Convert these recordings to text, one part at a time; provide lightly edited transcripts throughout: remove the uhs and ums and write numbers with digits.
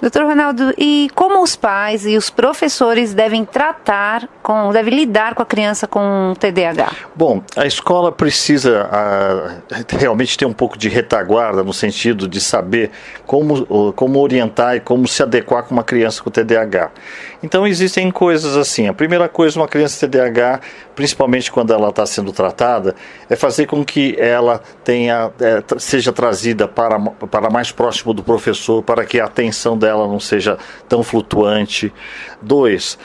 Doutor Ronaldo, e como os pais e os professores devem lidar com a criança com TDAH? Bom, a escola precisa realmente ter um pouco de retaguarda no sentido de saber como orientar e como se adequar com uma criança com TDAH. Então existem coisas assim. A primeira coisa, uma criança com TDAH, principalmente quando ela está sendo tratada, é fazer com que ela seja trazida para mais próximo do professor, para que a atenção dela não seja tão flutuante. 2,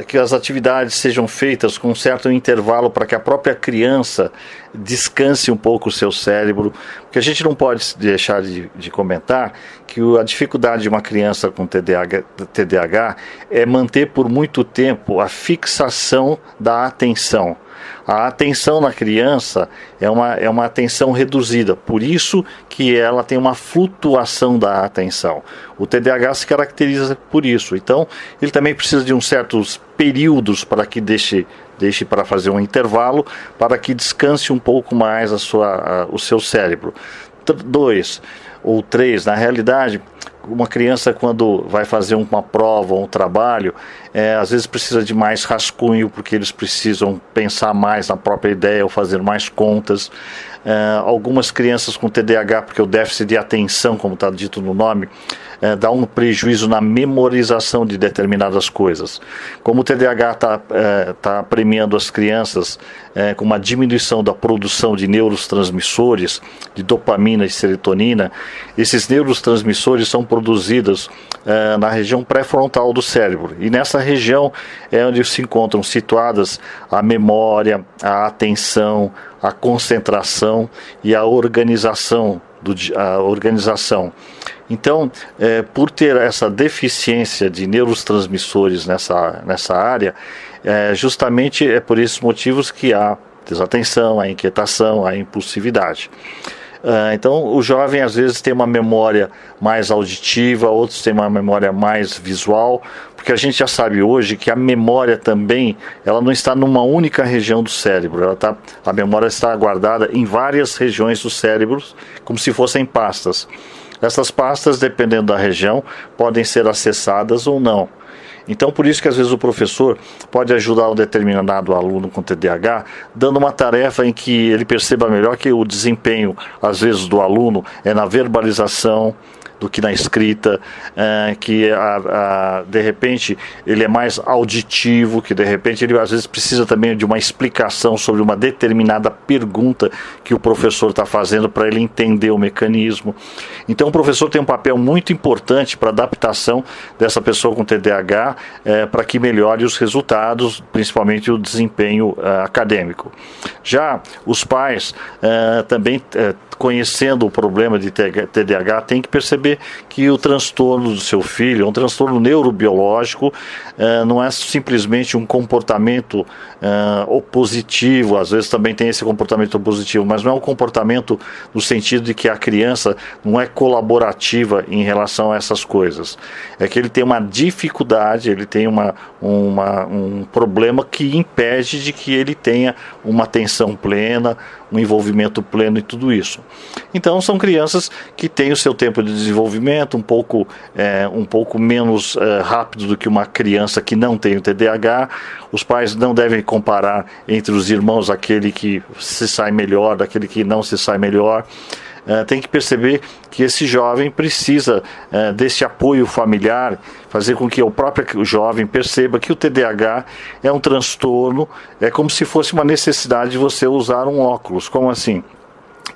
que as atividades sejam feitas com um certo intervalo para que a própria criança descanse um pouco o seu cérebro, porque a gente não pode deixar de comentar que a dificuldade de uma criança com TDAH é manter por muito tempo a fixação da atenção. A atenção na criança é uma atenção reduzida, por isso que ela tem uma flutuação da atenção. O TDAH se caracteriza por isso, então ele também precisa de uns certos períodos para que deixe para fazer um intervalo, para que descanse um pouco mais o seu cérebro. 2 ou 3, na realidade, uma criança quando vai fazer uma prova ou um trabalho, às vezes precisa de mais rascunho, porque eles precisam pensar mais na própria ideia ou fazer mais contas. Algumas crianças com TDAH, porque o déficit de atenção, como está dito no nome, dá um prejuízo na memorização de determinadas coisas. Como o TDAH está premiando as crianças com uma diminuição da produção de neurotransmissores, de dopamina e serotonina, esses neurotransmissores são produzidos na região pré-frontal do cérebro. E nessa região é onde se encontram situadas a memória, a atenção, a concentração e a organização. Então, por ter essa deficiência de neurotransmissores nessa área, justamente é por esses motivos que há desatenção, a inquietação, a impulsividade. Então, o jovem às vezes tem uma memória mais auditiva, outros têm uma memória mais visual, porque a gente já sabe hoje que a memória também, ela não está numa única região do cérebro, a memória está guardada em várias regiões do cérebro, como se fossem pastas. Essas pastas, dependendo da região, podem ser acessadas ou não. Então, por isso que às vezes o professor pode ajudar um determinado aluno com TDAH, dando uma tarefa em que ele perceba melhor que o desempenho, às vezes, do aluno é na verbalização do que na escrita, que de repente ele é mais auditivo, que de repente ele às vezes precisa também de uma explicação sobre uma determinada pergunta que o professor está fazendo para ele entender o mecanismo. Então o professor tem um papel muito importante para a adaptação dessa pessoa com TDAH, para que melhore os resultados, principalmente o desempenho acadêmico. Já os pais também, conhecendo o problema de TDAH, tem que perceber que o transtorno do seu filho é um transtorno neurobiológico, não é simplesmente um comportamento opositivo, às vezes também tem esse comportamento opositivo, mas não é um comportamento no sentido de que a criança não é colaborativa em relação a essas coisas. É que ele tem uma dificuldade, ele tem um problema que impede de que ele tenha uma atenção plena, um envolvimento pleno e tudo isso. Então são crianças que têm o seu tempo de desenvolvimento um pouco menos rápido do que uma criança que não tem o TDAH. Os pais não devem comparar entre os irmãos aquele que se sai melhor daquele que não se sai melhor. Tem que perceber que esse jovem precisa desse apoio familiar, fazer com que o próprio jovem perceba que o TDAH é um transtorno, é como se fosse uma necessidade de você usar um óculos. Como assim?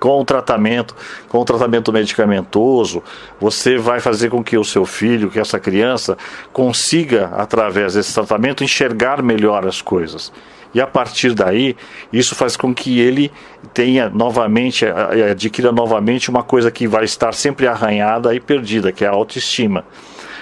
Com o tratamento medicamentoso, você vai fazer com que o seu filho, que essa criança, consiga, através desse tratamento, enxergar melhor as coisas. E a partir daí, isso faz com que ele adquira novamente uma coisa que vai estar sempre arranhada e perdida, que é a autoestima.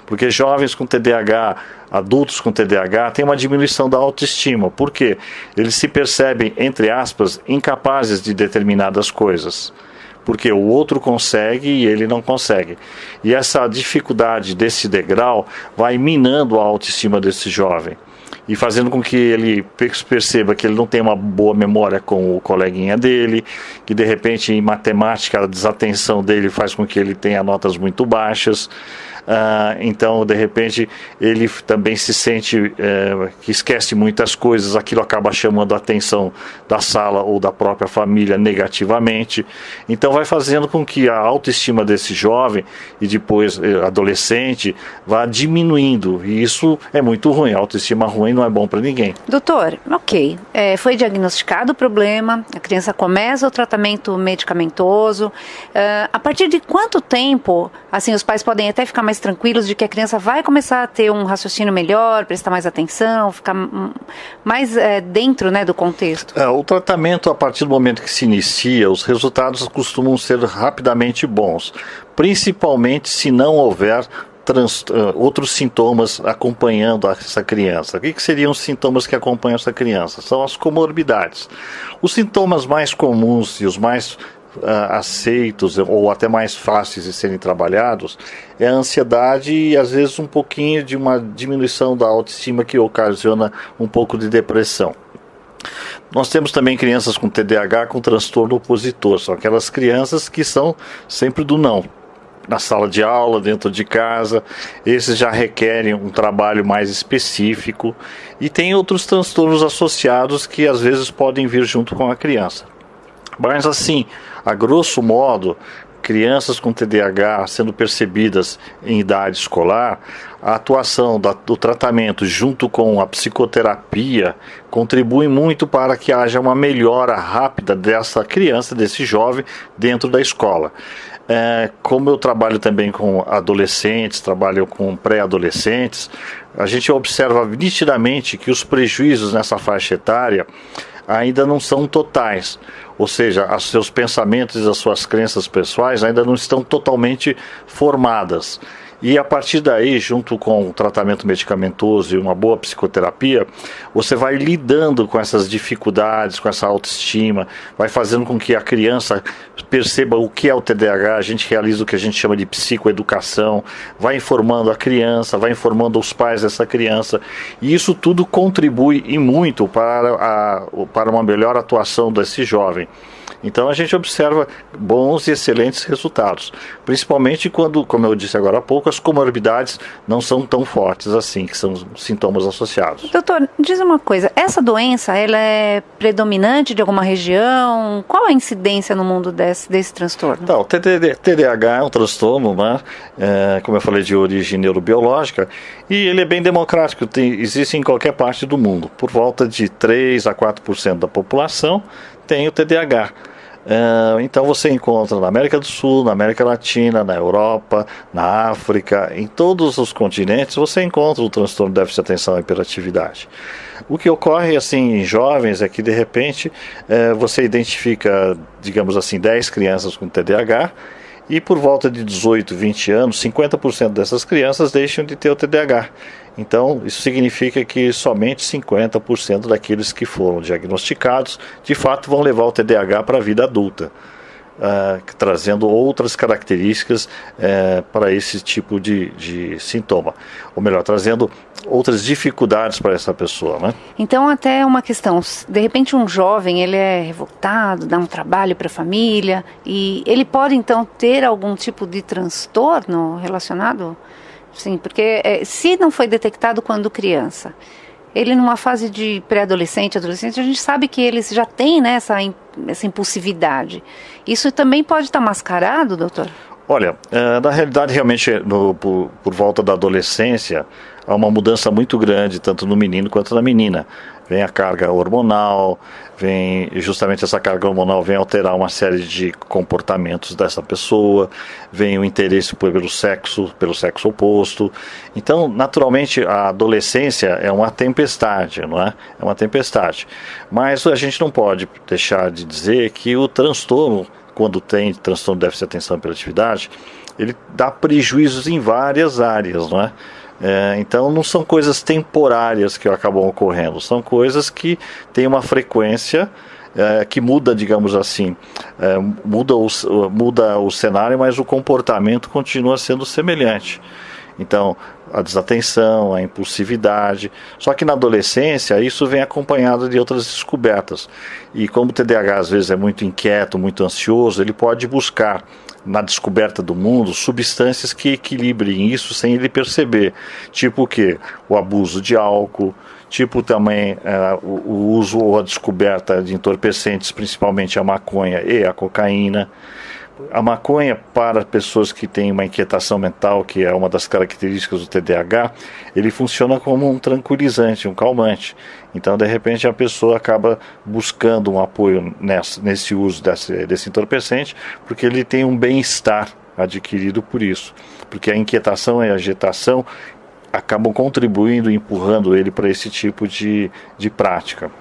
Porque jovens com TDAH, adultos com TDAH, têm uma diminuição da autoestima. Por quê? Eles se percebem, entre aspas, incapazes de determinadas coisas. Porque o outro consegue e ele não consegue. E essa dificuldade desse degrau vai minando a autoestima desse jovem. e fazendo com que ele perceba que ele não tem uma boa memória com o coleguinha dele, que de repente em matemática a desatenção dele faz com que ele tenha notas muito baixas. Então, de repente, ele também se sente que esquece muitas coisas, aquilo acaba chamando a atenção da sala ou da própria família negativamente. Então, vai fazendo com que a autoestima desse jovem e depois adolescente vá diminuindo. E isso é muito ruim. A autoestima ruim não é bom para ninguém. Doutor, ok. Foi diagnosticado o problema, a criança começa o tratamento medicamentoso. A partir de quanto tempo, assim, os pais podem até ficar mais tranquilos de que a criança vai começar a ter um raciocínio melhor, prestar mais atenção, ficar mais dentro, né, do contexto? O tratamento, a partir do momento que se inicia, os resultados costumam ser rapidamente bons, principalmente se não houver outros sintomas acompanhando essa criança. O que seriam os sintomas que acompanham essa criança? São as comorbidades. Os sintomas mais comuns e os mais aceitos ou até mais fáceis de serem trabalhados é a ansiedade e às vezes um pouquinho de uma diminuição da autoestima que ocasiona um pouco de depressão. Nós temos também crianças com TDAH com transtorno opositor, são aquelas crianças que são sempre do não. Na sala de aula, dentro de casa, esses já requerem um trabalho mais específico e tem outros transtornos associados que às vezes podem vir junto com a criança. Mas assim, a grosso modo, crianças com TDAH sendo percebidas em idade escolar, a atuação do tratamento junto com a psicoterapia contribui muito para que haja uma melhora rápida dessa criança, desse jovem, dentro da escola. Como eu trabalho também com adolescentes, trabalho com pré-adolescentes, a gente observa nitidamente que os prejuízos nessa faixa etária ainda não são totais, ou seja, os seus pensamentos e as suas crenças pessoais ainda não estão totalmente formadas. E a partir daí, junto com o tratamento medicamentoso e uma boa psicoterapia, você vai lidando com essas dificuldades, com essa autoestima, vai fazendo com que a criança perceba o que é o TDAH, a gente realiza o que a gente chama de psicoeducação, vai informando a criança, vai informando os pais dessa criança, e isso tudo contribui e muito para uma melhor atuação desse jovem. Então a gente observa bons e excelentes resultados, principalmente quando, como eu disse agora há pouco, as comorbidades não são tão fortes assim, que são sintomas associados. Doutor, diz uma coisa, essa doença, ela é predominante de alguma região? Qual a incidência no mundo desse transtorno? Então, o TDAH é um transtorno, né, como eu falei, de origem neurobiológica, e ele é bem democrático, existe em qualquer parte do mundo. Por volta de 3 a 4% da população tem o TDAH. Então você encontra na América do Sul, na América Latina, na Europa, na África, em todos os continentes você encontra o transtorno de déficit de atenção e hiperatividade. O que ocorre assim em jovens é que de repente você identifica, digamos assim, 10 crianças com TDAH e por volta de 18, 20 anos, 50% dessas crianças deixam de ter o TDAH. Então, isso significa que somente 50% daqueles que foram diagnosticados, de fato, vão levar o TDAH para a vida adulta, trazendo outras características para esse tipo de sintoma. Ou melhor, trazendo outras dificuldades para essa pessoa, né? Então, até uma questão, de repente um jovem, ele é revoltado, dá um trabalho para a família, e ele pode, então, ter algum tipo de transtorno relacionado? Sim, porque se não foi detectado quando criança, ele numa fase de pré-adolescente, adolescente, a gente sabe que eles já têm, né, essa impulsividade. Isso também pode estar mascarado, doutor? Olha, na realidade, realmente, por volta da adolescência, há uma mudança muito grande, tanto no menino quanto na menina. Vem a carga hormonal, justamente essa carga hormonal vem alterar uma série de comportamentos dessa pessoa, vem o interesse pelo sexo oposto. Então, naturalmente, a adolescência é uma tempestade, não é? É uma tempestade. Mas a gente não pode deixar de dizer que o transtorno, quando tem transtorno de déficit de atenção e hiperatividade, ele dá prejuízos em várias áreas, não é? Então não são coisas temporárias que acabam ocorrendo, são coisas que têm uma frequência que muda, digamos assim, muda o cenário, mas o comportamento continua sendo semelhante. Então, a desatenção, a impulsividade. Só que na adolescência isso vem acompanhado de outras descobertas. E como o TDAH às vezes é muito inquieto, muito ansioso, ele pode buscar na descoberta do mundo substâncias que equilibrem isso sem ele perceber. Tipo o quê? O abuso de álcool, tipo também o uso ou a descoberta de entorpecentes, principalmente a maconha e a cocaína. A maconha, para pessoas que têm uma inquietação mental, que é uma das características do TDAH, ele funciona como um tranquilizante, um calmante. Então, de repente, a pessoa acaba buscando um apoio nesse uso desse entorpecente, porque ele tem um bem-estar adquirido por isso. Porque a inquietação e a agitação acabam contribuindo e empurrando ele para esse tipo de prática.